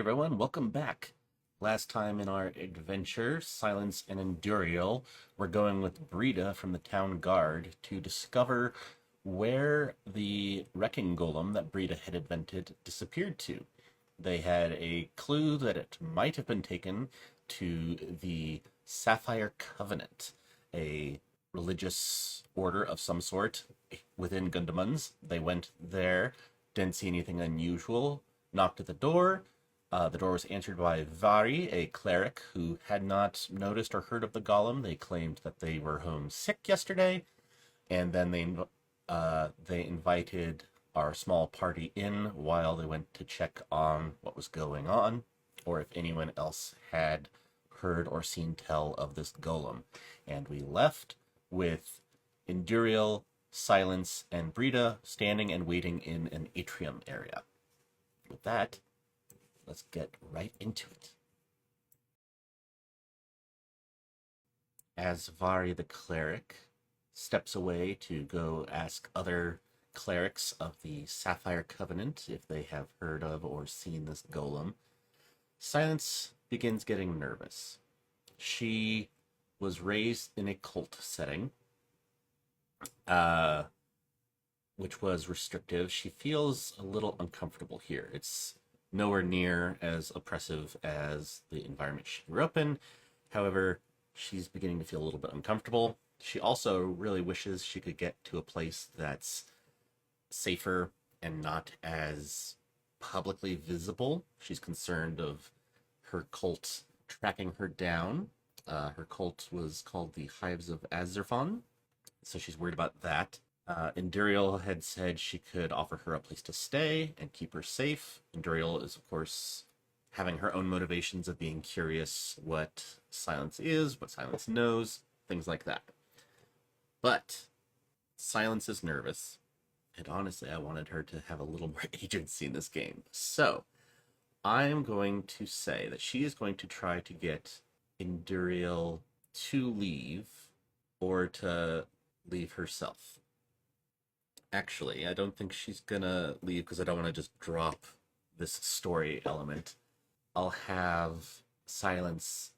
everyone, welcome back. Last time in our adventure, Silence and Endurial, we're going with Brita from the town guard to discover where the wrecking golem that Brita had invented disappeared to. They had a clue that it might have been taken to the Sapphire Covenant, a religious order of some sort within Gundamans. They went there, didn't see anything unusual, knocked at the door was answered by Vari, a cleric who had not noticed or heard of the golem. They claimed that they were home sick yesterday, and then they invited our small party in while they went to check on what was going on, or if anyone else had heard or seen tell of this golem. And we left with Endurial, Silence, and Brita standing and waiting in an atrium area. With that, let's get right into it. As Vari the cleric steps away to go ask other clerics of the Sapphire Covenant if they have heard of or seen this golem, Silence begins getting nervous. She was raised in a cult setting, which was restrictive. She feels a little uncomfortable here. It's nowhere near as oppressive as the environment she grew up in. However, she's beginning to feel a little bit uncomfortable. She also really wishes she could get to a place that's safer and not as publicly visible. She's concerned of her cult tracking her down. Her cult was called the Hives of Azerfon, so she's worried about that. Endurial had said she could offer her a place to stay and keep her safe. Endurial is, of course, having her own motivations of being curious what Silence is, what Silence knows, things like that. But Silence is nervous, and honestly, I wanted her to have a little more agency in this game. So, I am going to say that she is going to try to get Endurial to leave, or to leave herself. Actually, I don't think she's gonna leave because I don't want to just drop this story element. I'll have Silence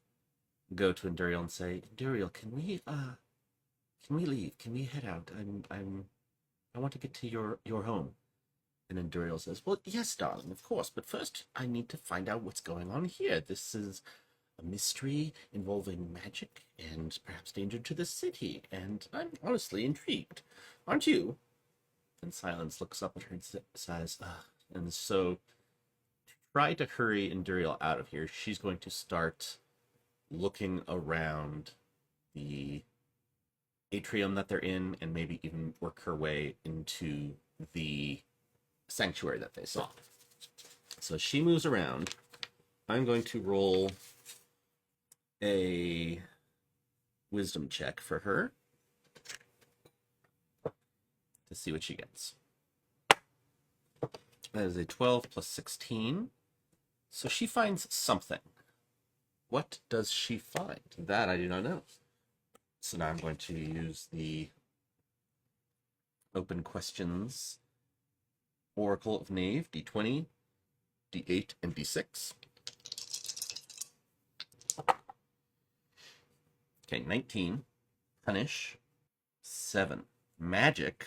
go to Endurial and say, "Endurial, can we leave? Can we head out? I want to get to your home." And Endurial says, "Well, yes, darling, of course, but first I need to find out what's going on here. This is a mystery involving magic and perhaps danger to the city, and I'm honestly intrigued. Aren't you?" And Silence looks up at her and says, and so to try to hurry Endurial out of here, she's going to start looking around the atrium that they're in and maybe even work her way into the sanctuary that they saw. So she moves around. I'm going to roll a wisdom check for her to see what she gets. That is a 12 plus 16. So she finds something. What does she find? That I do not know. So now I'm going to use the open questions Oracle of KNAVE, D20, D8, and D6. Okay, 19. Punish. 7. Magic.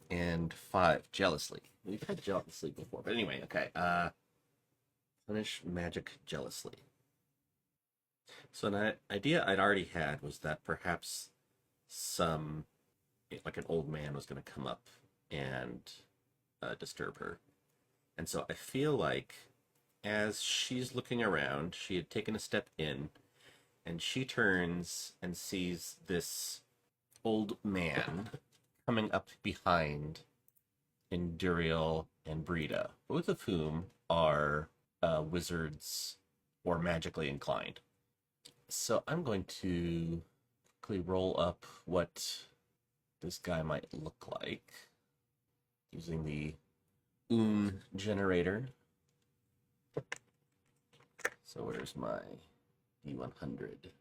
And 5. Jealously. We've had jealously before, but anyway, okay. Punish, magic, jealously. So an idea I'd already had was that perhaps like an old man was going to come up and disturb her. And so I feel like as she's looking around, she had taken a step in, and she turns and sees this old man coming up behind Endurial and Brita, both of whom are wizards or magically inclined. So I'm going to quickly roll up what this guy might look like using the generator. So where's my D100?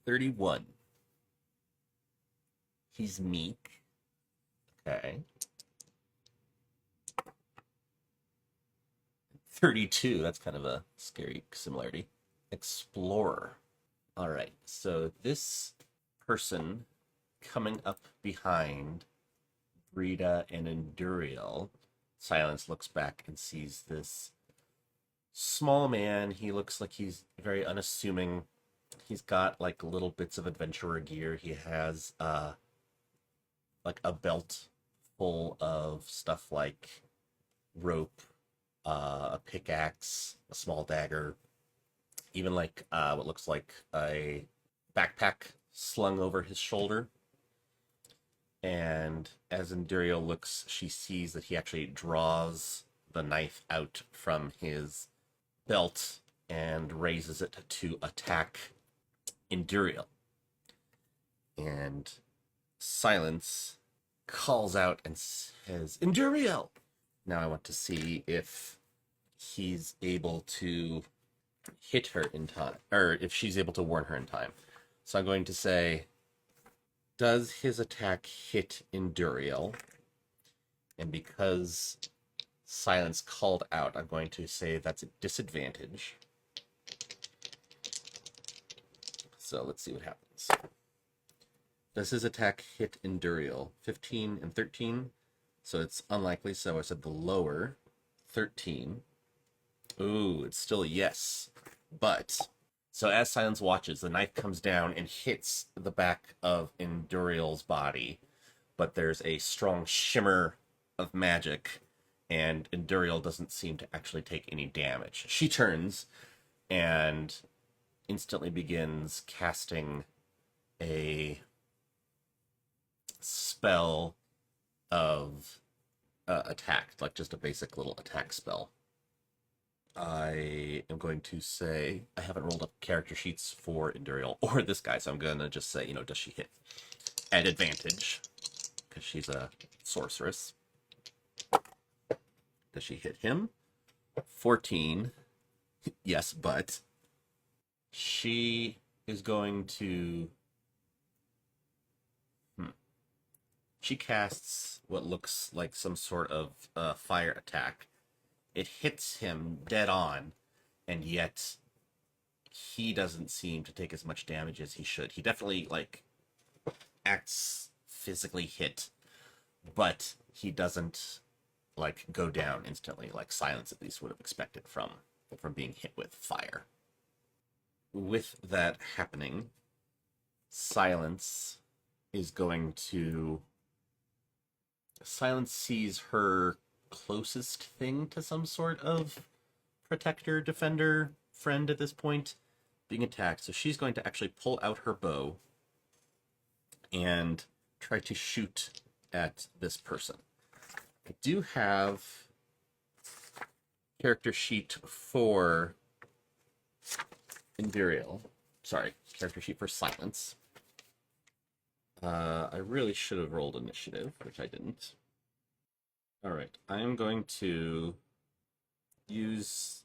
31. He's meek. Okay. 32. That's kind of a scary similarity. Explorer. All right, so this person coming up behind Brita and Enduriel, Silence looks back and sees this small man. He looks like he's very unassuming. He's got like little bits of adventurer gear. He has like a belt full of stuff like rope, a pickaxe, a small dagger, even like what looks like a backpack slung over his shoulder. And as Enduriel looks, she sees that he actually draws the knife out from his belt and raises it to attack Enduriel. And Silence calls out and says, Enduriel! Now I want to see if he's able to hit her in time, or if she's able to warn her in time. So I'm going to say, does his attack hit Enduriel? And because Silence called out, I'm going to say that's a disadvantage. So let's see what happens. Does his attack hit Enduriel? 15 and 13. So it's unlikely, so I said the lower. 13. Ooh, it's still a yes. But, so as Silence watches, the knife comes down and hits the back of Enduriel's body. But there's a strong shimmer of magic, and Enduriel doesn't seem to actually take any damage. She turns and instantly begins casting a spell of attack, like just a basic little attack spell. I am going to say, I haven't rolled up character sheets for Enduriel or this guy, so I'm going to just say, does she hit at advantage? Because she's a sorceress. Does she hit him? 14. Yes, but she is going to... She casts what looks like some sort of fire attack. It hits him dead on, and yet he doesn't seem to take as much damage as he should. He definitely, acts physically hit, but he doesn't, go down instantly, like Silence at least would have expected from being hit with fire. With that happening, Silence is going to... Silence sees her closest thing to some sort of protector, defender, friend at this point being attacked. So she's going to actually pull out her bow and try to shoot at this person. I do have character sheet for Enduriel. Sorry, character sheet for Silence. I really should have rolled initiative, which I didn't. Alright, I am going to use...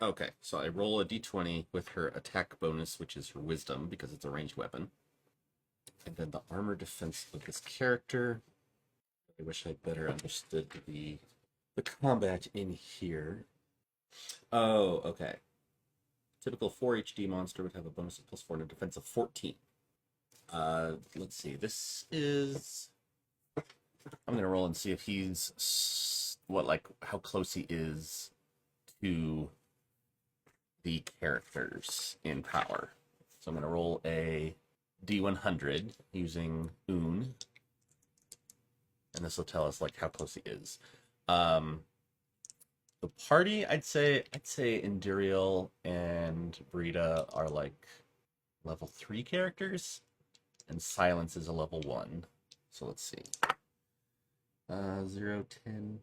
Okay, so I roll a d20 with her attack bonus, which is her wisdom, because it's a ranged weapon. And then the armor defense of this character. I wish I better understood the combat in here. Oh, okay. Typical 4 HD monster would have a bonus of +4 and a defense of 14. Let's see. This is... I'm going to roll and see if he's... how close he is to the characters in power. So I'm going to roll a D100 using Un. And this will tell us, how close he is. The party, I'd say Enduriel and Brita are, level 3 characters. And Silence is a level 1. So let's see. 0, 10.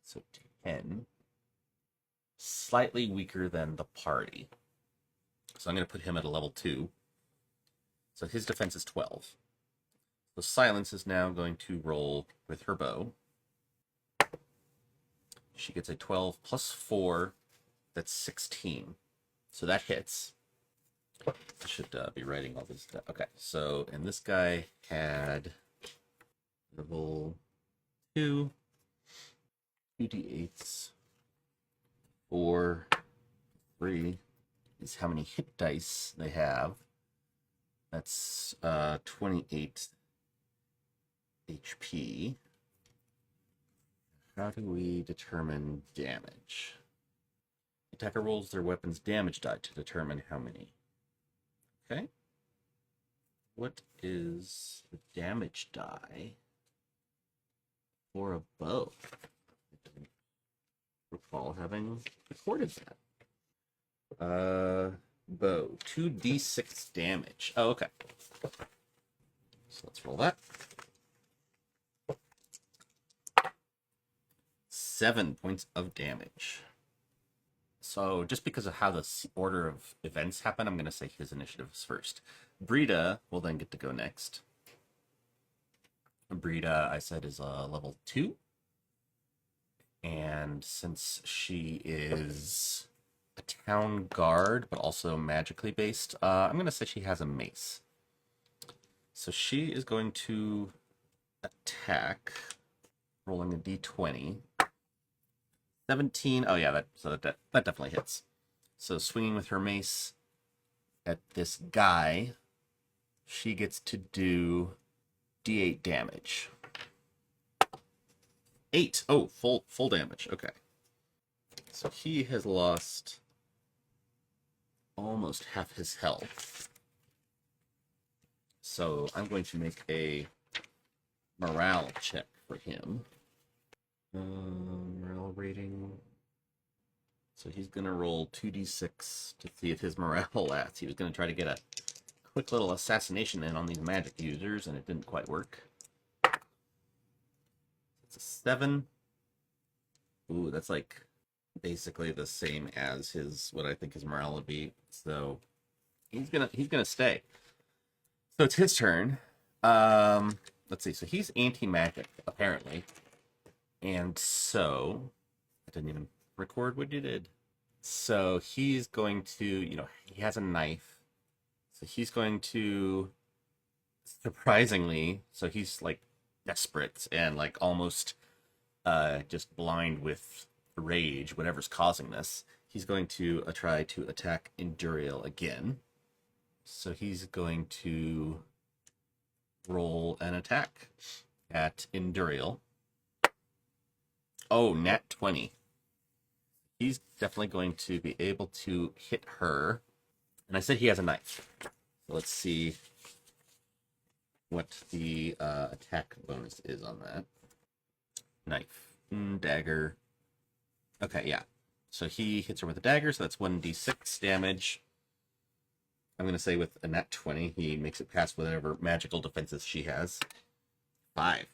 So 10. Slightly weaker than the party. So I'm going to put him at a level 2. So his defense is 12. So Silence is now going to roll with her bow. She gets a 12 plus 4. That's 16. So that hits. I should be writing all this down. Okay, so, and this guy had level 2, 2d8s. 4, 3 is how many hit dice they have. That's 28 HP. How do we determine damage? Attacker rolls their weapon's damage die to determine how many. Okay. What is the damage die for a bow? I don't recall having recorded that. Bow, 2d6 damage. Oh, okay. So let's roll that. 7 points of damage. So just because of how the order of events happen, I'm going to say his initiative is first. Brita will then get to go next. Brita, I said, is level 2. And since she is a town guard, but also magically based, I'm going to say she has a mace. So she is going to attack, rolling a d20. 17. Oh yeah, that definitely hits. So swinging with her mace at this guy, she gets to do d8 damage. 8. Oh, full damage. Okay. So he has lost almost half his health. So I'm going to make a morale check for him. Morale rating. So he's going to roll 2d6 to see if his morale lasts. He was going to try to get a quick little assassination in on these magic users, and it didn't quite work. It's a 7. Ooh, that's like basically the same as what I think his morale would be. So he's gonna stay. So it's his turn. Let's see. So he's anti-magic, apparently. And so, I didn't even record what you did. So he's going to, he has a knife. So he's going to, surprisingly, so he's like desperate and like almost just blind with rage, whatever's causing this. He's going to try to attack Enduriel again. So he's going to roll an attack at Enduriel. Oh, nat 20. He's definitely going to be able to hit her. And I said he has a knife. So let's see what the attack bonus is on that. Knife. Dagger. Okay, yeah. So he hits her with a dagger, so that's 1d6 damage. I'm going to say with a nat 20, he makes it past whatever magical defenses she has. 5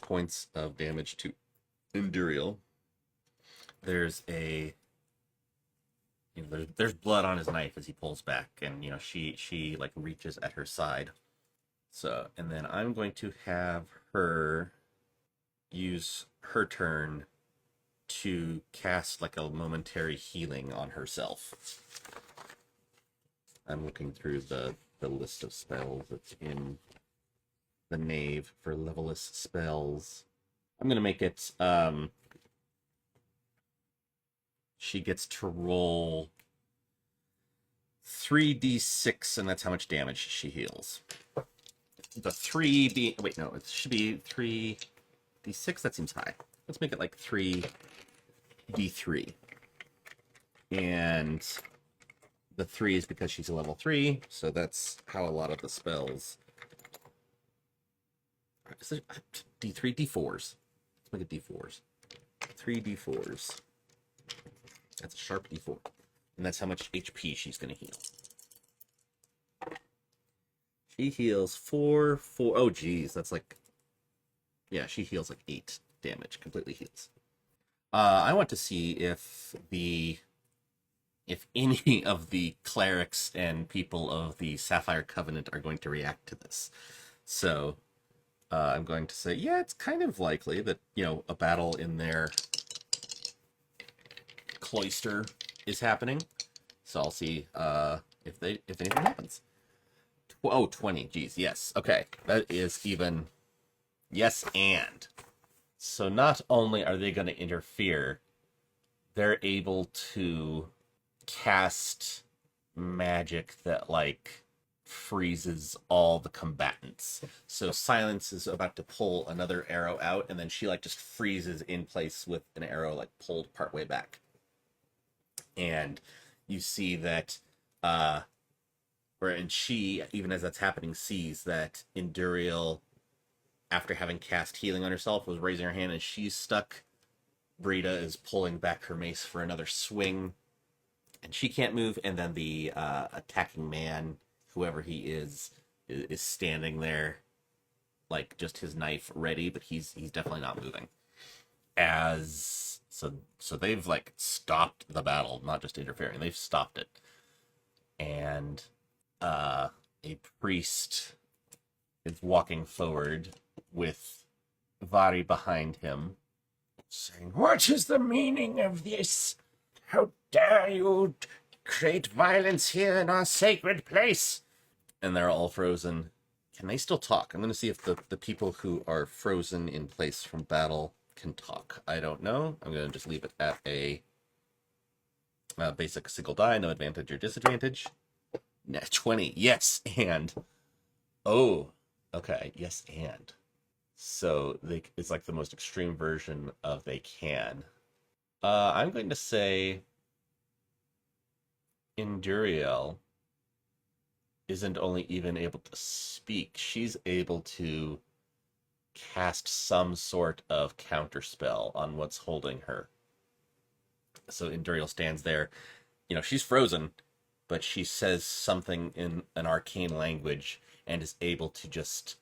points of damage to Enduriel. There's there's blood on his knife as he pulls back, and she like reaches at her side. So, and then I'm going to have her use her turn to cast like a momentary healing on herself. I'm looking through the list of spells that's in the KNAVE for levelless spells. I'm going to make it, she gets to roll 3d6, and that's how much damage she heals. The 3d, wait, no, it should be 3d6, that seems high. Let's make it like 3d3. And the 3 is because she's a level 3, so that's how a lot of the spells... D3, D4s. Let's make it D4s. 3 D4s. That's a sharp D4. And that's how much HP she's going to heal. She heals 4. Oh, geez. That's like... Yeah, she heals like 8 damage. Completely heals. I want to see if any of the clerics and people of the Sapphire Covenant are going to react to this. So... I'm going to say, yeah, it's kind of likely that, a battle in their cloister is happening. So I'll see if anything happens. 20. Geez, yes. Okay, that is even... Yes, and. So not only are they going to interfere, they're able to cast magic that like freezes all the combatants. So Silence is about to pull another arrow out, and then she like just freezes in place with an arrow like pulled partway back. And you see that and she, even as that's happening, sees that Induriel, after having cast healing on herself, was raising her hand and she's stuck. Brita is pulling back her mace for another swing, and she can't move. And then the attacking man, whoever he is standing there, like just his knife ready, but he's definitely not moving. So they've like stopped the battle, not just interfering. They've stopped it, and a priest is walking forward with Vari behind him, saying, "What is the meaning of this? How dare you create violence here in our sacred place?" And they're all frozen. Can they still talk? I'm going to see if the people who are frozen in place from battle can talk. I don't know. I'm going to just leave it at a basic single die, no advantage or disadvantage. 20. Yes, and... Oh, okay. Yes, and... So it's like the most extreme version of they can. I'm going to say Induriel isn't only even able to speak, she's able to cast some sort of counterspell on what's holding her. So Induriel stands there. She's frozen, but she says something in an arcane language and is able to just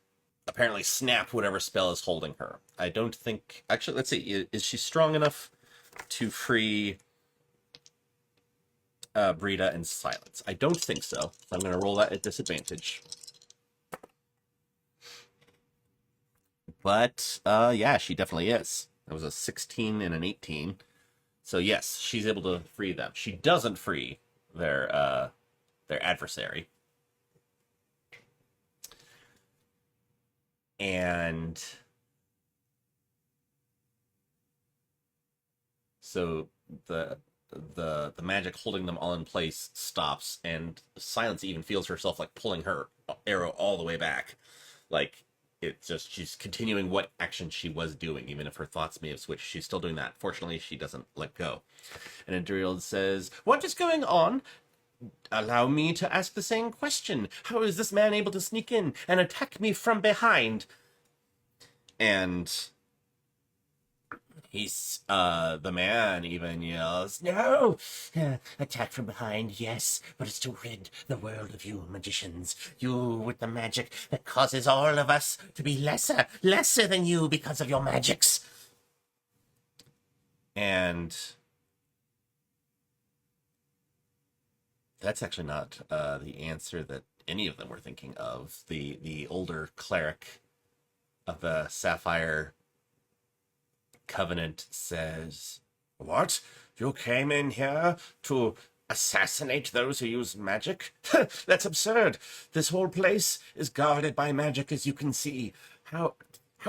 apparently snap whatever spell is holding her. I don't think... Actually, let's see. Is she strong enough to free Brita and Silence? I don't think so. So I'm going to roll that at disadvantage. But, yeah, she definitely is. That was a 16 and an 18. So, yes, she's able to free them. She doesn't free their adversary. And so the magic holding them all in place stops, and Silence even feels herself like pulling her arrow all the way back. Like, it's just, she's continuing what action she was doing, even if her thoughts may have switched. She's still doing that. Fortunately, she doesn't let go. And Induriel says, "What is going on? Allow me to ask the same question. How is this man able to sneak in and attack me from behind?" And the man even yells, "No! Attack from behind, yes, but it's to rid the world of you magicians. You with the magic that causes all of us to be lesser than you because of your magics." And that's actually not the answer that any of them were thinking of. The older cleric of the Sapphire Covenant says, "What? You came in here to assassinate those who use magic? That's absurd. This whole place is guarded by magic, as you can see. How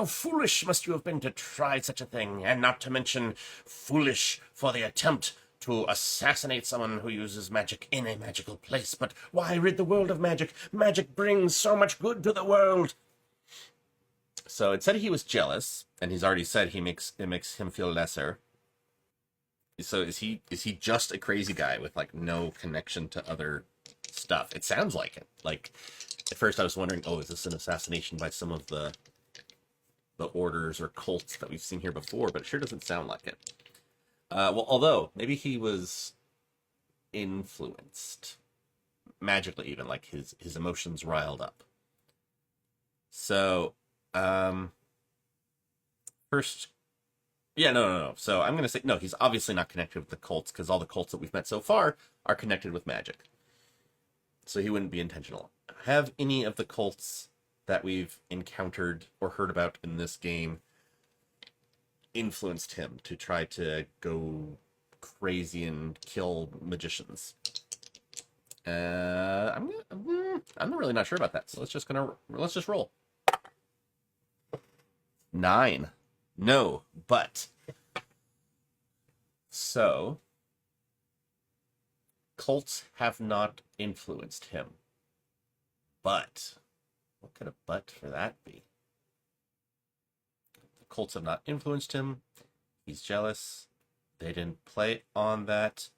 foolish must you have been to try such a thing, and not to mention foolish for the attempt to assassinate someone who uses magic in a magical place. But why rid the world of magic? Magic brings so much good to the world." So it said he was jealous, and he's already said it makes him feel lesser. So is he just a crazy guy with like no connection to other stuff? It sounds like it. Like, at first I was wondering, is this an assassination by some of the orders or cults that we've seen here before? But it sure doesn't sound like it. Well, although maybe he was influenced magically, even like his emotions riled up. So first, yeah, no. So I'm going to say, no, he's obviously not connected with the cults, because all the cults that we've met so far are connected with magic. So he wouldn't be intentional. Have any of the cults that we've encountered or heard about in this game influenced him to try to crazy and kill magicians? I'm really not sure about that. So let's just roll. 9. No, but So, cults have not influenced him. But, what could a but for that be? The cults have not influenced him. He's jealous. They didn't play on that.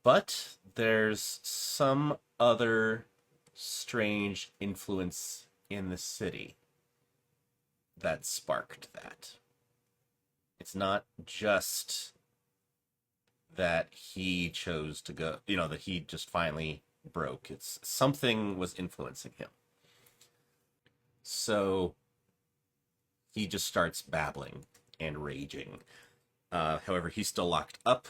But there's some other strange influence in the city that sparked that. It's not just that he chose to go, that he just finally broke. It's something was influencing him. So he just starts babbling and raging. However, he's still locked up,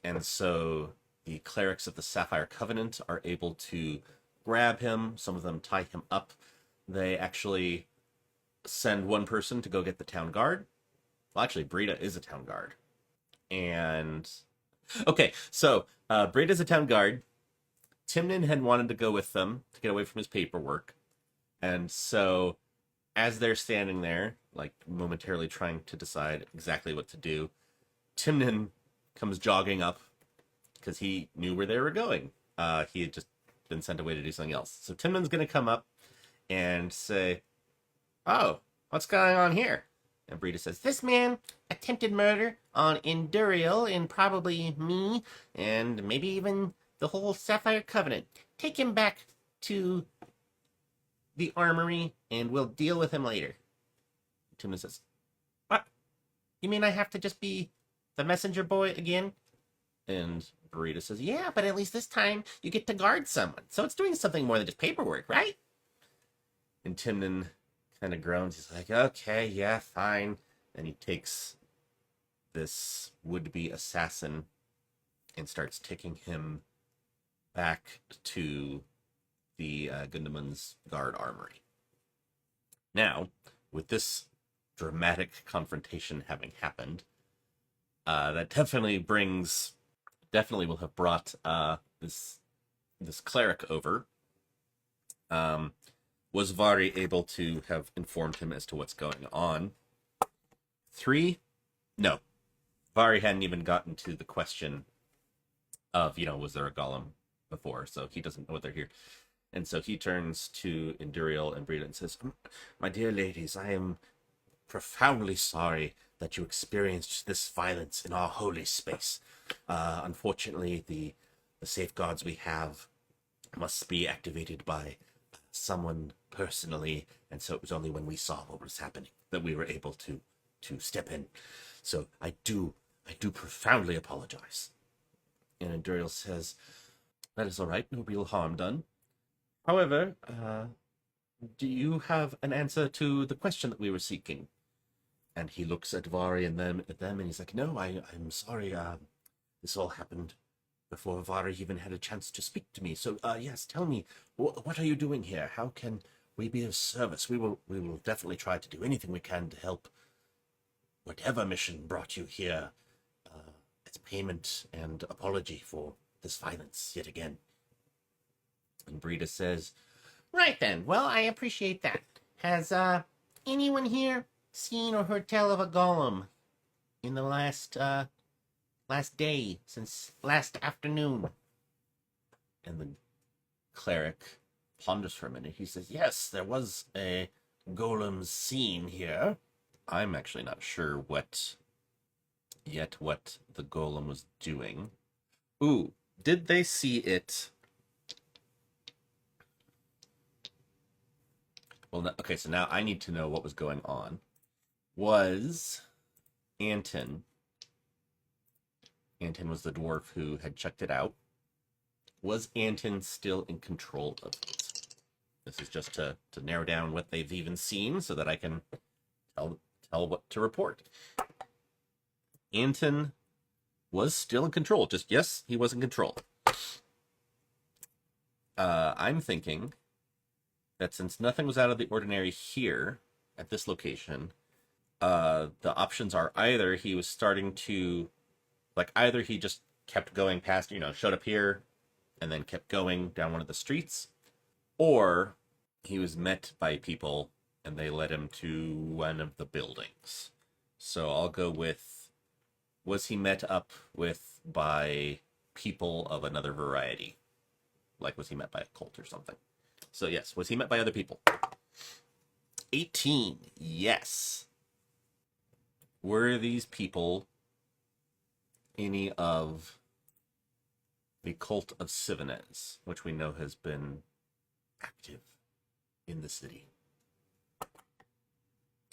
and so the clerics of the Sapphire Covenant are able to grab him. Some of them tie him up. They actually send one person to go get the town guard. Well, actually, Brita is a town guard. And okay, so Brita's a town guard. Timnin had wanted to go with them to get away from his paperwork. And so as they're standing there, like momentarily trying to decide exactly what to do, Timnin comes jogging up because he knew where they were going. He had just been sent away to do something else. So Timnin's going to come up and say, "Oh, what's going on here?" And Brita says, "This man attempted murder on Induriel and probably me and maybe even the whole Sapphire Covenant. Take him back to the armory and we'll deal with him later." Timnin says, "What? You mean I have to just be the messenger boy again?" And Brita says, "Yeah, but at least this time you get to guard someone. So it's doing something more than just paperwork, right?" And Timnin kind of groans. He's like, "Okay, yeah, fine." And he takes this would-be assassin and starts taking him back to the Gundamund's guard armory. Now, with this dramatic confrontation having happened, that definitely will have brought this cleric over. Was Vari able to have informed him as to what's going on? 3, no. Vari hadn't even gotten to the question of, was there a golem before, so he doesn't know what they're here. And so he turns to Induriel and Brita and says, "My dear ladies, I am profoundly sorry that you experienced this violence in our holy space. Unfortunately, the safeguards we have must be activated by someone personally, and so it was only when we saw what was happening that we were able to step in. So I do profoundly apologize." And Induriel says, "That is all right, no real harm done. However, do you have an answer to the question that we were seeking?" And he looks at Vari and at them, and he's like, "No, I'm sorry. This all happened before Vari even had a chance to speak to me. So, yes, tell me, what are you doing here? How can we be of service? We will definitely try to do anything we can to help whatever mission brought you here. It's payment and apology for this violence yet again." And Brita says, "Right then. Well, I appreciate that. Has anyone here seen or heard tell of a golem in the last day, since last afternoon?" And the cleric ponders for a minute. He says, "Yes, there was a golem seen here." I'm actually not sure what the golem was doing. Ooh, did they see it? Well, okay, so now I need to know what was going on. Was Anton was the dwarf who had checked it out. Was Anton still in control of it? This is just to narrow down what they've even seen so that I can tell what to report. Anton was still in control. Just, yes, he was in control. I'm thinking that since nothing was out of the ordinary here at this location, the options are either he was starting to, either he just kept going past, showed up here and then kept going down one of the streets, or he was met by people and they led him to one of the buildings. So I'll go with Was he met up with by people of another variety? Like, was he met by a cult or something? So, yes, was he met by other people? 18. Yes. Were these people any of the cult of Sivonez, which we know has been active in the city?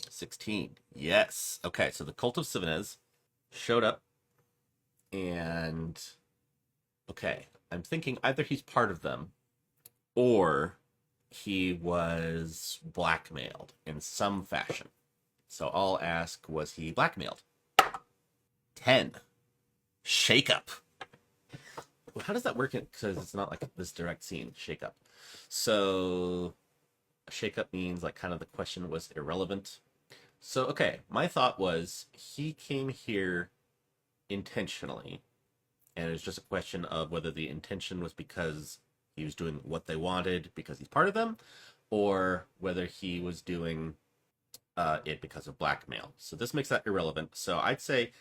16. Yes. Okay, so the cult of Sivonez showed up, and okay, I'm thinking either he's part of them or he was blackmailed in some fashion. So I'll ask, was he blackmailed? 10. Shake up. How does that work? Because it's not like this direct scene. Shake up. So shake up means like kind of the question was irrelevant. So, okay, my thought was he came here intentionally, and it's just a question of whether the intention was because he was doing what they wanted because he's part of them, or whether he was doing it because of blackmail. So this makes that irrelevant. So I'd say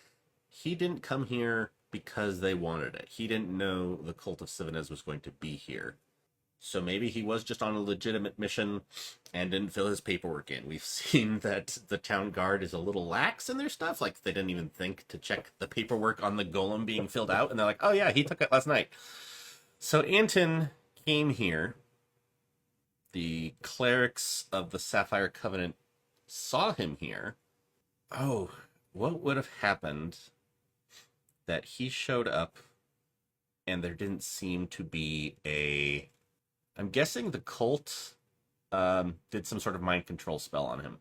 he didn't come here because they wanted it. He didn't know the cult of Sivonez was going to be here. So maybe he was just on a legitimate mission and didn't fill his paperwork in. We've seen that the town guard is a little lax in their stuff. Like, they didn't even think to check the paperwork on the golem being filled out. And they're like, oh yeah, he took it last night. So Anton came here. The clerics of the Sapphire Covenant saw him here. Oh, what would have happened that he showed up and there didn't seem to be a... I'm guessing the cult did some sort of mind control spell on him.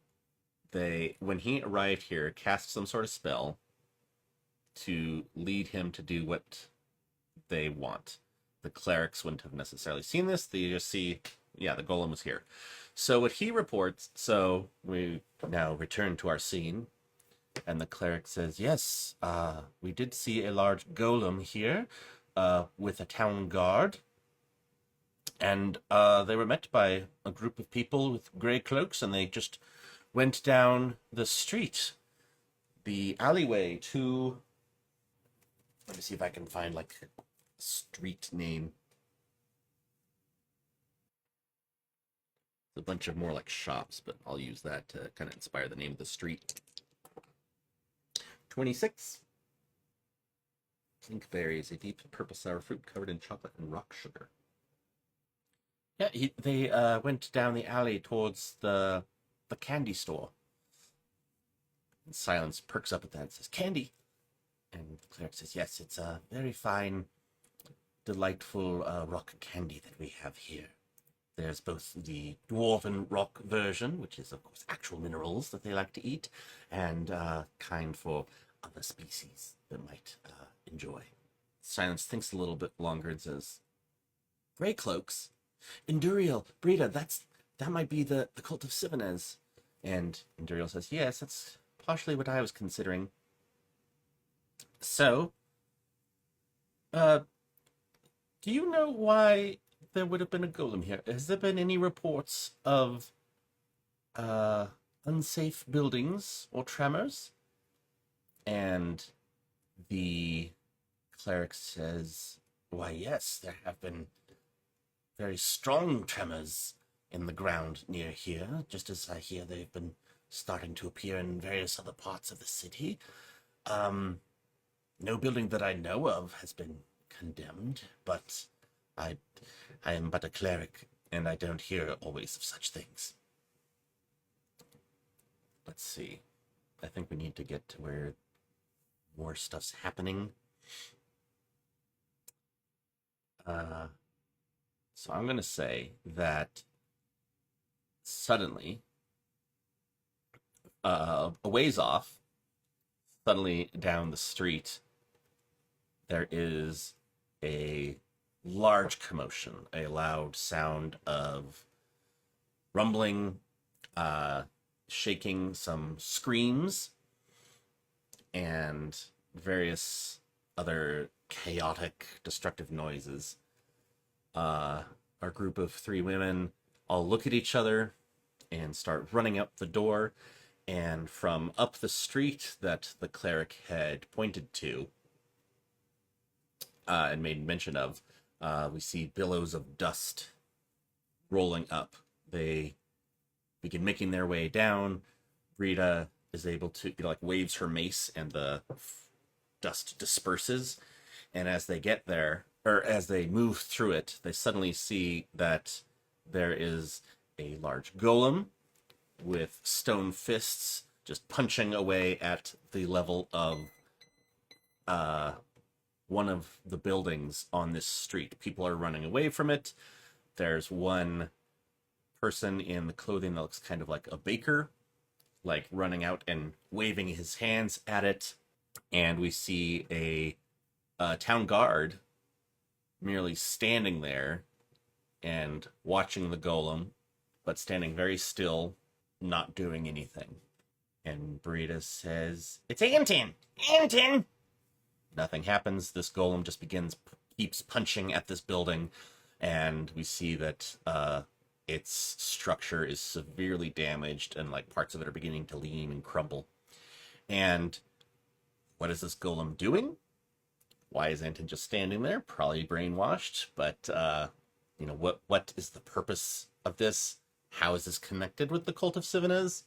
They, when he arrived here, cast some sort of spell to lead him to do what they want. The clerics wouldn't have necessarily seen this. They just see, yeah, the golem was here. So what he reports, so we now return to our scene, and the cleric says, yes, we did see a large golem here with a town guard. And they were met by a group of people with gray cloaks, and they just went down the street, the alleyway to... Let me see if I can find, like, a street name. A bunch of more, like, shops, but I'll use that to kind of inspire the name of the street. 26. Blinkberry is a deep purple sour fruit covered in chocolate and rock sugar. Yeah, they went down the alley towards the candy store. And Silence perks up at that and says, candy! And the cleric says, yes, it's a very fine, delightful rock candy that we have here. There's both the dwarven rock version, which is, of course, actual minerals that they like to eat, and kind for other species that might enjoy. Silence thinks a little bit longer and says, gray cloaks? Induriel, Brita, that might be the cult of Sivonez. And Induriel says, yes, that's partially what I was considering. So, do you know why there would have been a golem here? Has there been any reports of unsafe buildings or tremors? And the cleric says, why, yes, there have been very strong tremors in the ground near here, just as I hear they've been starting to appear in various other parts of the city. No building that I know of has been condemned, but I am but a cleric, and I don't hear always of such things. Let's see. I think we need to get to where more stuff's happening. So I'm going to say that suddenly, a ways off, suddenly down the street, there is a large commotion, a loud sound of rumbling, shaking, some screams, and various other chaotic, destructive noises. Our group of 3 women all look at each other and start running up the door, And from up the street that the cleric had pointed to and made mention of, we see billows of dust rolling up. They begin making their way down. Rita is able to, like, waves her mace, and the dust disperses. And as they get there, or as they move through it, they suddenly see that there is a large golem with stone fists just punching away at the level of one of the buildings on this street. People are running away from it. There's one person in the clothing that looks kind of like a baker, like running out and waving his hands at it. And we see a town guard merely standing there and watching the golem, but standing very still, not doing anything. And Brita says, "It's Anton! Anton!" Nothing happens. This golem just keeps punching at this building, and we see that its structure is severely damaged, and like parts of it are beginning to lean and crumble. And what is this golem doing? Why is Anton just standing there? Probably brainwashed, but what is the purpose of this? How is this connected with the Cult of Sivanas?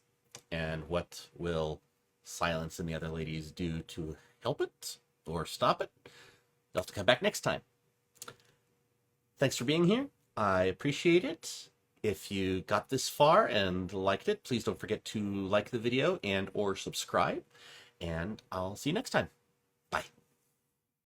And what will Silence and the other ladies do to help it or stop it? You'll have to come back next time. Thanks for being here. I appreciate it. If you got this far and liked it, please don't forget to like the video and or subscribe. And I'll see you next time.